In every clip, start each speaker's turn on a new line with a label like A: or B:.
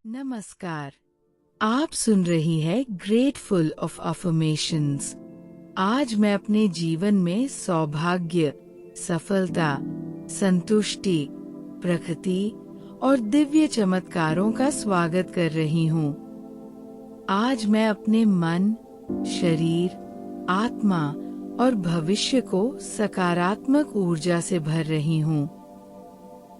A: नमस्कार। आप सुन रही है ग्रेटफुल ऑफ अफर्मेशंस। आज मैं अपने जीवन में सौभाग्य, सफलता, संतुष्टि, प्रकृति और दिव्य चमत्कारों का स्वागत कर रही हूँ। आज मैं अपने मन, शरीर, आत्मा और भविष्य को सकारात्मक ऊर्जा से भर रही हूँ।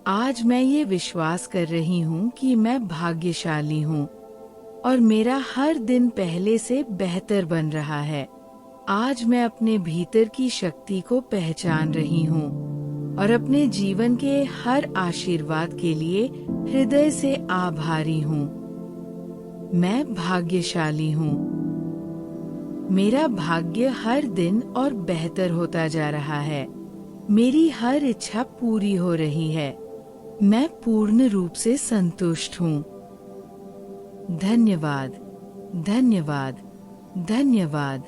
A: आज मैं ये विश्वास कर रही हूँ कि मैं भाग्यशाली हूँ और मेरा हर दिन पहले से बेहतर बन रहा है। आज मैं अपने भीतर की शक्ति को पहचान रही हूँ और अपने जीवन के हर आशीर्वाद के लिए हृदय से आभारी हूँ। मैं भाग्यशाली हूँ। मेरा भाग्य हर दिन और बेहतर होता जा रहा है। मेरी हर इच्छा पूरी हो रही है। मैं पूर्ण रूप से संतुष्ट हूँ। धन्यवाद, धन्यवाद, धन्यवाद।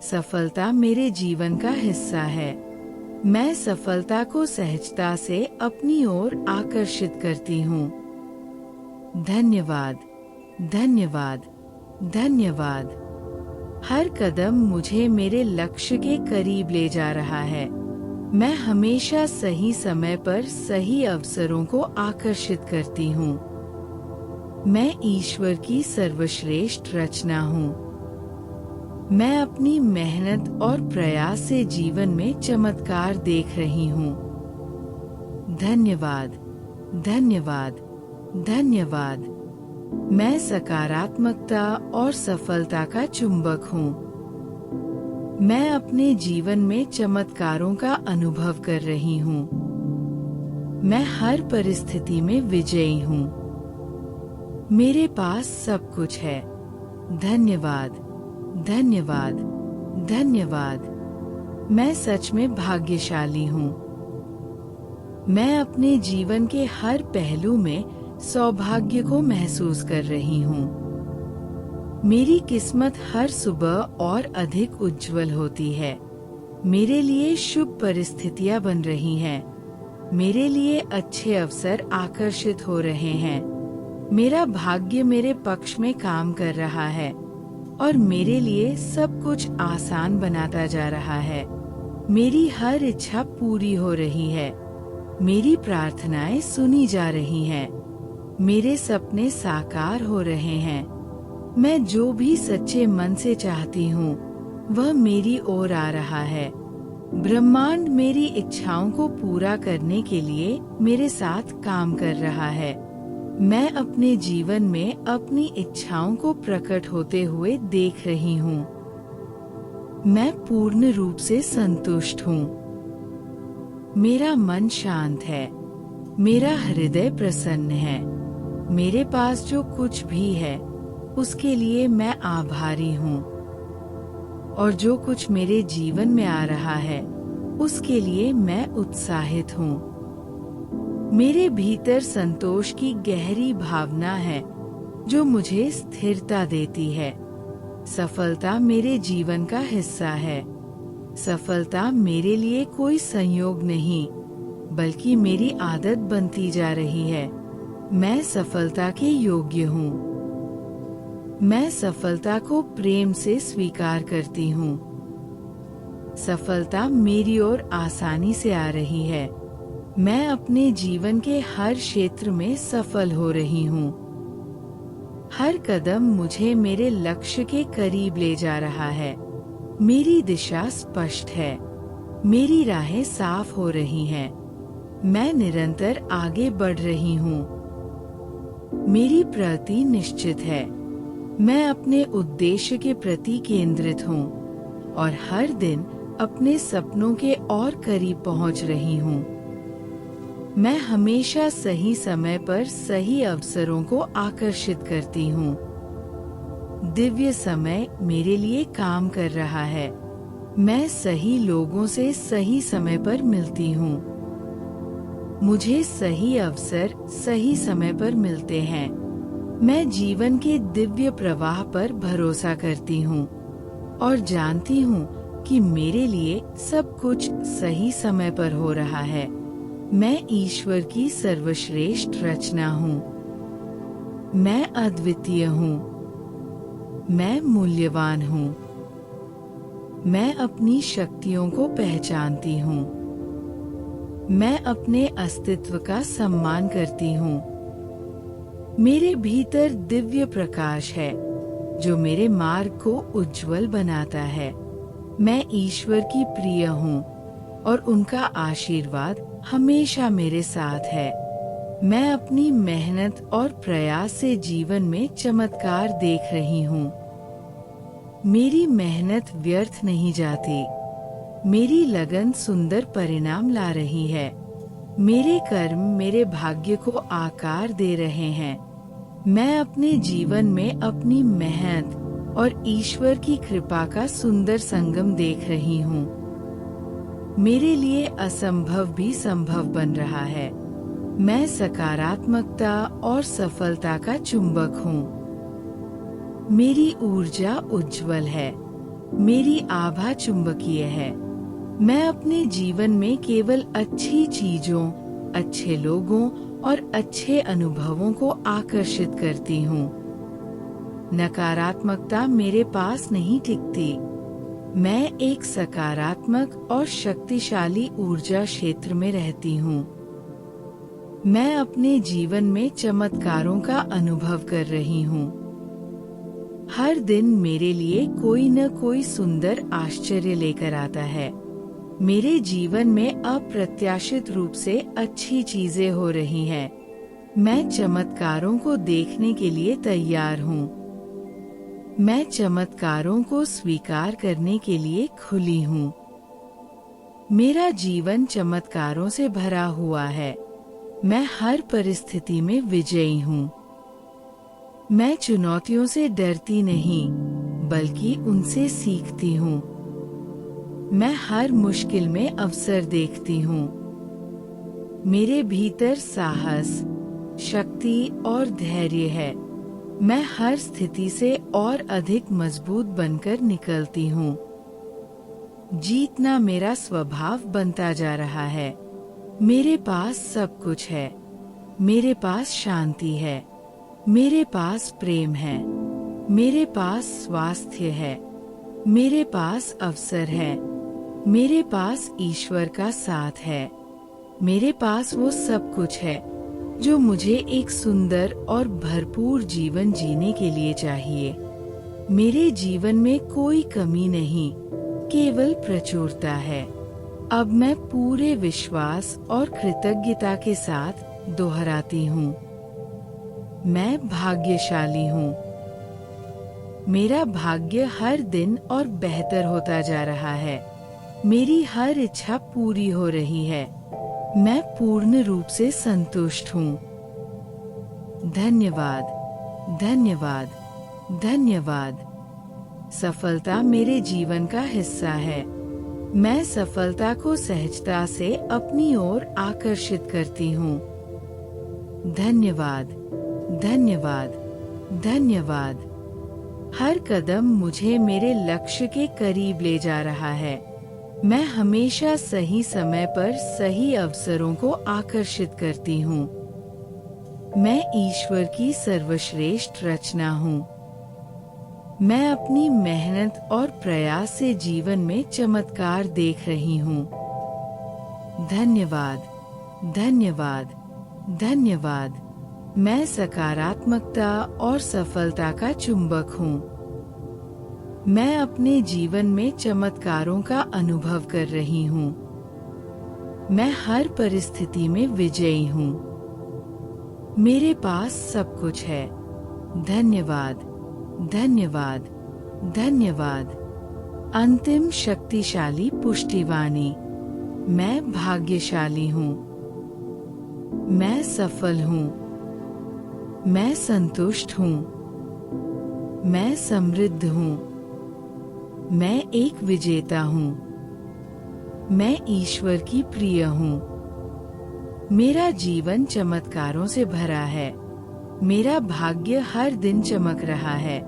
A: सफलता मेरे जीवन का हिस्सा है। मैं सफलता को सहजता से अपनी ओर आकर्षित करती हूँ। धन्यवाद, धन्यवाद, धन्यवाद। हर कदम मुझे मेरे लक्ष्य के करीब ले जा रहा है। मैं हमेशा सही समय पर सही अवसरों को आकर्षित करती हूँ। मैं ईश्वर की सर्वश्रेष्ठ रचना हूँ। मैं अपनी मेहनत और प्रयास से जीवन में चमत्कार देख रही हूँ। धन्यवाद, धन्यवाद, धन्यवाद। मैं सकारात्मकता और सफलता का चुंबक हूँ। मैं अपने जीवन में चमत्कारों का अनुभव कर रही हूँ। मैं हर परिस्थिति में विजयी हूँ। मेरे पास सब कुछ है। धन्यवाद, धन्यवाद, धन्यवाद। मैं सच में भाग्यशाली हूँ। मैं अपने जीवन के हर पहलू में सौभाग्य को महसूस कर रही हूँ। मेरी किस्मत हर सुबह और अधिक उज्जवल होती है। मेरे लिए शुभ परिस्थितियां बन रही हैं। मेरे लिए अच्छे अवसर आकर्षित हो रहे हैं। मेरा भाग्य मेरे पक्ष में काम कर रहा है और मेरे लिए सब कुछ आसान बनाता जा रहा है। मेरी हर इच्छा पूरी हो रही है। मेरी प्रार्थनाएं सुनी जा रही हैं। मेरे सपने साकार हो रहे हैं। मैं जो भी सच्चे मन से चाहती हूँ वह मेरी ओर आ रहा है। ब्रह्मांड मेरी इच्छाओं को पूरा करने के लिए मेरे साथ काम कर रहा है। मैं अपने जीवन में अपनी इच्छाओं को प्रकट होते हुए देख रही हूँ। मैं पूर्ण रूप से संतुष्ट हूँ। मेरा मन शांत है। मेरा हृदय प्रसन्न है। मेरे पास जो कुछ भी है उसके लिए मैं आभारी हूँ और जो कुछ मेरे जीवन में आ रहा है उसके लिए मैं उत्साहित हूँ। मेरे भीतर संतोष की गहरी भावना है जो मुझे स्थिरता देती है। सफलता मेरे जीवन का हिस्सा है। सफलता मेरे लिए कोई संयोग नहीं बल्कि मेरी आदत बनती जा रही है। मैं सफलता के योग्य हूँ। मैं सफलता को प्रेम से स्वीकार करती हूँ। सफलता मेरी ओर आसानी से आ रही है। मैं अपने जीवन के हर क्षेत्र में सफल हो रही हूँ। हर कदम मुझे मेरे लक्ष्य के करीब ले जा रहा है। मेरी दिशा स्पष्ट है। मेरी राहें साफ हो रही हैं। मैं निरंतर आगे बढ़ रही हूँ। मेरी प्रगति निश्चित है। मैं अपने उद्देश्य के प्रति केंद्रित हूँ और हर दिन अपने सपनों के और करीब पहुँच रही हूँ। मैं हमेशा सही समय पर सही अवसरों को आकर्षित करती हूँ। दिव्य समय मेरे लिए काम कर रहा है। मैं सही लोगों से सही समय पर मिलती हूँ। मुझे सही अवसर सही समय पर मिलते हैं। मैं जीवन के दिव्य प्रवाह पर भरोसा करती हूँ और जानती हूँ कि मेरे लिए सब कुछ सही समय पर हो रहा है। मैं ईश्वर की सर्वश्रेष्ठ रचना हूँ। मैं अद्वितीय हूँ। मैं मूल्यवान हूँ। मैं अपनी शक्तियों को पहचानती हूँ। मैं अपने अस्तित्व का सम्मान करती हूँ। मेरे भीतर दिव्य प्रकाश है जो मेरे मार्ग को उज्जवल बनाता है। मैं ईश्वर की प्रिय हूँ और उनका आशीर्वाद हमेशा मेरे साथ है। मैं अपनी मेहनत और प्रयास से जीवन में चमत्कार देख रही हूँ। मेरी मेहनत व्यर्थ नहीं जाती। मेरी लगन सुंदर परिणाम ला रही है। मेरे कर्म मेरे भाग्य को आकार दे रहे हैं। मैं अपने जीवन में अपनी मेहनत और ईश्वर की कृपा का सुंदर संगम देख रही हूँ। मेरे लिए असंभव भी संभव बन रहा है। मैं सकारात्मकता और सफलता का चुंबक हूँ। मेरी ऊर्जा उज्जवल है। मेरी आभा चुंबकीय है। मैं अपने जीवन में केवल अच्छी चीजों, अच्छे लोगों और अच्छे अनुभवों को आकर्षित करती हूँ। नकारात्मकता मेरे पास नहीं टिकती। मैं एक सकारात्मक और शक्तिशाली ऊर्जा क्षेत्र में रहती हूँ। मैं अपने जीवन में चमत्कारों का अनुभव कर रही हूँ। हर दिन मेरे लिए कोई न कोई सुंदर आश्चर्य लेकर आता है। मेरे जीवन में अप्रत्याशित रूप से अच्छी चीजें हो रही हैं। मैं चमत्कारों को देखने के लिए तैयार हूँ। मैं चमत्कारों को स्वीकार करने के लिए खुली हूँ। मेरा जीवन चमत्कारों से भरा हुआ है। मैं हर परिस्थिति में विजयी हूँ। मैं चुनौतियों से डरती नहीं, बल्कि उनसे सीखती हूँ। मैं हर मुश्किल में अवसर देखती हूँ। मेरे भीतर साहस, शक्ति और धैर्य है। मैं हर स्थिति से और अधिक मजबूत बनकर निकलती हूँ। जीतना मेरा स्वभाव बनता जा रहा है। मेरे पास सब कुछ है। मेरे पास शांति है। मेरे पास प्रेम है। मेरे पास स्वास्थ्य है। मेरे पास अवसर है। मेरे पास ईश्वर का साथ है। मेरे पास वो सब कुछ है जो मुझे एक सुंदर और भरपूर जीवन जीने के लिए चाहिए। मेरे जीवन में कोई कमी नहीं, केवल प्रचुरता है। अब मैं पूरे विश्वास और कृतज्ञता के साथ दोहराती हूँ, मैं भाग्यशाली हूँ। मेरा भाग्य हर दिन और बेहतर होता जा रहा है। मेरी हर इच्छा पूरी हो रही है। मैं पूर्ण रूप से संतुष्ट हूँ। धन्यवाद, धन्यवाद, धन्यवाद। सफलता मेरे जीवन का हिस्सा है। मैं सफलता को सहजता से अपनी ओर आकर्षित करती हूँ। धन्यवाद, धन्यवाद, धन्यवाद। हर कदम मुझे मेरे लक्ष्य के करीब ले जा रहा है। मैं हमेशा सही समय पर सही अवसरों को आकर्षित करती हूँ। मैं ईश्वर की सर्वश्रेष्ठ रचना हूँ। मैं अपनी मेहनत और प्रयास से जीवन में चमत्कार देख रही हूँ। धन्यवाद, धन्यवाद, धन्यवाद। मैं सकारात्मकता और सफलता का चुंबक हूँ। मैं अपने जीवन में चमत्कारों का अनुभव कर रही हूँ। मैं हर परिस्थिति में विजयी हूँ। मेरे पास सब कुछ है। धन्यवाद, धन्यवाद, धन्यवाद। अंतिम शक्तिशाली पुष्टिवाणी। मैं भाग्यशाली हूँ। मैं सफल हूँ। मैं संतुष्ट हूँ। मैं समृद्ध हूँ। मैं एक विजेता हूँ। मैं ईश्वर की प्रिय हूँ। मेरा जीवन चमत्कारों से भरा है। मेरा भाग्य हर दिन चमक रहा है।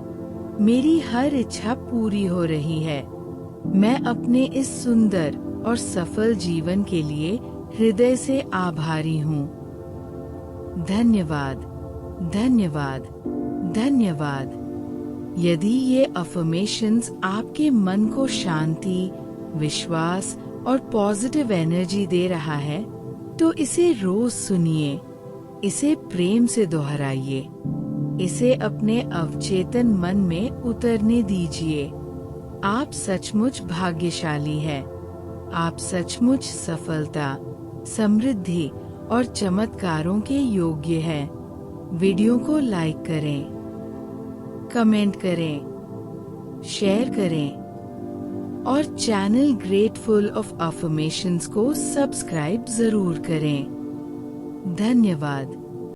A: मेरी हर इच्छा पूरी हो रही है। मैं अपने इस सुंदर और सफल जीवन के लिए हृदय से आभारी हूँ। धन्यवाद, धन्यवाद, धन्यवाद। यदि ये अफर्मेशंस आपके मन को शांति, विश्वास और पॉजिटिव एनर्जी दे रहा है, तो इसे रोज सुनिए, इसे प्रेम से दोहराइए, इसे अपने अवचेतन मन में उतरने दीजिए। आप सचमुच भाग्यशाली हैं। आप सचमुच सफलता, समृद्धि और चमत्कारों के योग्य हैं। वीडियो को लाइक करें, कमेंट करें, शेयर करें और चैनल ग्रेटफुल ऑफ अफर्मेशंस को सब्सक्राइब जरूर करें। धन्यवाद।